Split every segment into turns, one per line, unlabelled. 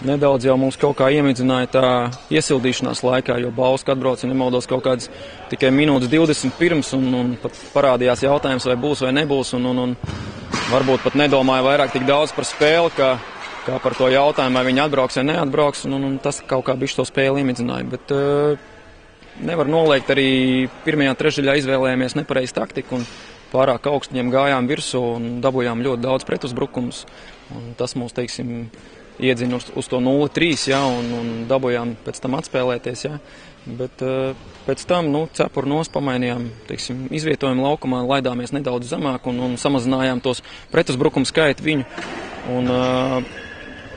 nedaudz jau mums kaut kā iemidzināja tā iesildīšanās laikā, jo Bauska atbrauca, ja nemaldos, kaut kādas tikai minūtes 20 pirms, un pat parādījās jautājums, vai būs vai nebūs, un varbūt pat nedomāja vairāk tik daudz par spēli, kā par to jautājumu, vai viņi atbrauks vai neatbrauks, un tas kaut kā bišķi to spēli iemidzināja. Bet nevar noliegt, arī pirmajā trešdaļā izvēlējāmies nepareizu taktiku, un pārāk augstu viņiem gājām virsū un dabūjām ļoti daudz pretuzbrukums. Tas mums, teiksim, iedzina uz to 0-3, ja, un dabūjām pēc tam atspēlēties. Ja. Bet pēc tam cepuru nost pamainījām, teiksim, izvietojumu laukumā, laidāmies nedaudz zemāk un samazinājām tos pretuzbrukumu skaitu viņu. Un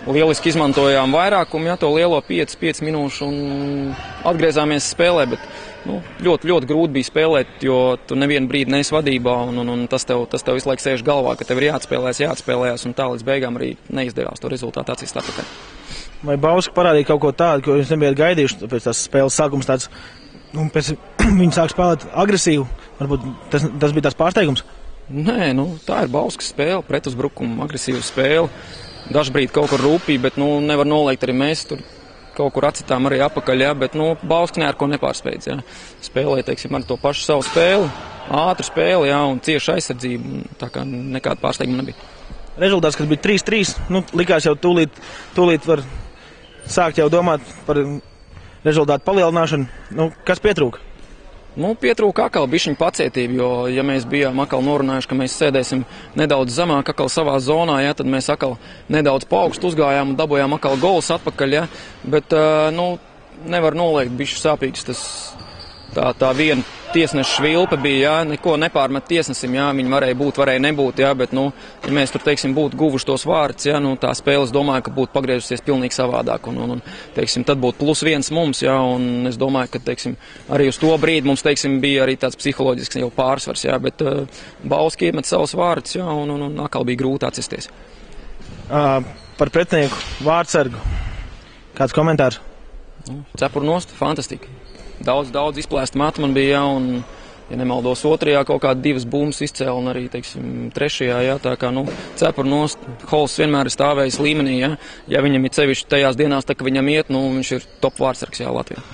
lieliski izmantojām vairākumu, ja, to lielo 5 minūšu un atgriezāmies spēlē. Bet ļoti, ļoti grūti bija spēlēt, jo tu nevienu brīdi neesi vadībā, un tas tev visu laiku sēž galvā, ka tev ir jāatspēlējās, un tā līdz beigām arī neizdevās to rezultātu atsist atpakaļ.
Vai Bauska parādīja kaut ko tādu, ko jūs nebijat gaidījuši pēc tās spēles sākums tāds, pēc viņi sāk spēlēt agresīvu, varbūt tas bija tās pārsteigums?
Nē, tā ir Bauskas spēle, pretuzbrukuma, agresīva spēle, dažbrīd kaut kur rūpīgi, bet nevar noliegt arī mēs tur. Kaut kur atcitām arī apakaļ, ja, bet Bauska ne ar ko nepārspēdz. Ja. Spēlēja, teiksim, ar to pašu savu spēli, ātru spēli, ja, un cieša aizsardzību, tā kā nekāda pārsteiguma nebija.
Rezultāts, kad bija 3-3, likās jau tūlīt var sākt jau domāt par rezultātu palielināšanu. Kas pietrūka?
Pietrūka atkal bišķiņa pacietība, jo, ja mēs bijām atkal norunājuši, ka mēs sēdēsim nedaudz zemāk atkal savā zonā, ja, tad mēs atkal nedaudz paaugstu uzgājām un dabūjām atkal golus atpakaļ, ja, bet, nevar noliegt bišķi sāpīgs tas, tā viena tiesneša švilpe bija, ja, neko nepārmet tiesnesim, ja, viņi varēja būt, varēja nebūt, ja, bet, ja mēs tur, teiksim, būtu guvuši tos vārdus, ja, tā spēle, es domāju, ka būtu pagriezusies pilnīgi savādāk, un teiksim, tad būtu +1 mums, ja, un es domāju, ka, teiksim, arī uz to brīdi mums, teiksim, bija arī tāds psiholoģisks jau pārsvars, ja, bet Bauska iemet savus vārdus, ja, un atkal bija grūti atcesties.
Par pretinieku vārdsargu. Kāds komentārs?
Cepuru nost, fantastika. Daudz izplēsta matu man bija, ja, un, ja nemaldos, otrajā kaut kāda 2 bumbas izcēla, un arī, teiksim, trešajā, ja, tā kā, cepuru nost, Hols vienmēr ir stāvējis līmenī, ja viņam ir sevišķi tajās dienās, tā, ka viņam iet, viņš ir top vārdsargs, jā, Latvijā.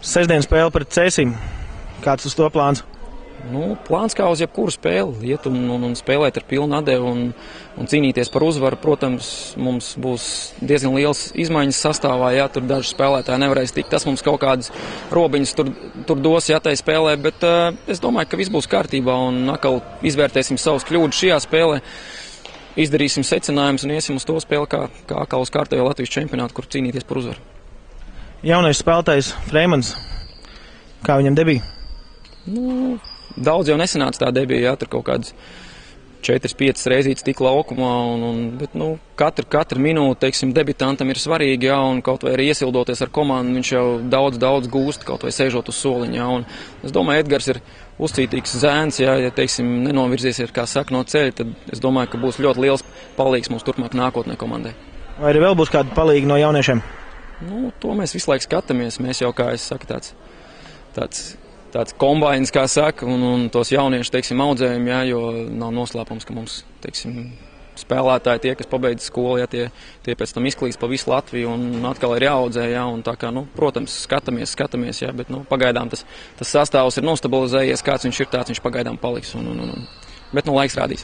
Sestdien spēle pret Cēsim. Kāds uz to plāns?
Plāns kā uz jebkuru spēli, iet un spēlēt ar pilnu atdevu un cīnīties par uzvaru. Protams, mums būs diezgan liels izmaiņas sastāvā, ja tur daži spēlētāji nevarēs tikt. Tas mums kaut kādas robiņas tur dos, ja tai spēlē, bet es domāju, ka viss būs kārtībā un atkal izvērtēsim savus kļūdus šajā spēlē. Izdarīsim secinājumus un iesim uz to spēli kā atkal uz kārtējo Latvijas čempionātu, kur cīnīties par uzvaru.
Jaunais spēlētājs Freimans, kā viņam debija?
Daudz jau nesanāca tā debija, ja, tur kaut kādas 4-5 reizītes tik laukumā, bet katru minūti, teiksim, debitantam ir svarīgi, ja, un kaut vai arī iesildoties ar komandu, viņš jau daudz gūst, kaut vai sēžot uz soliņa, ja, un es domāju, Edgars ir uzcītīgs zēns, ja teiksim, nenovirzīsies, kā saka, no ceļa, tad es domāju, ka būs ļoti liels palīgs mums turpmāk nākotnē komandai.
Vai arī vēl būs kādi palīgi no jauniešiem?
To mēs visu laiku skatāmies, mēs jau, kā es saku, tāds kombains, kā saka, un tos jaunieši, teiksim, audzējumi, ja, jo nav noslēpums, ka mums, teiksim, spēlētāji tie, kas pabeidz skolu, ja, tie pēc tam izklīst pa visu Latviju un atkal ir jāaudzē, ja, un tā kā, protams, skatāmies, ja, bet, pagaidām tas sastāvs ir nostabilizējies, kāds viņš ir, tāds viņš pagaidām paliks, bet, laiks rādīs.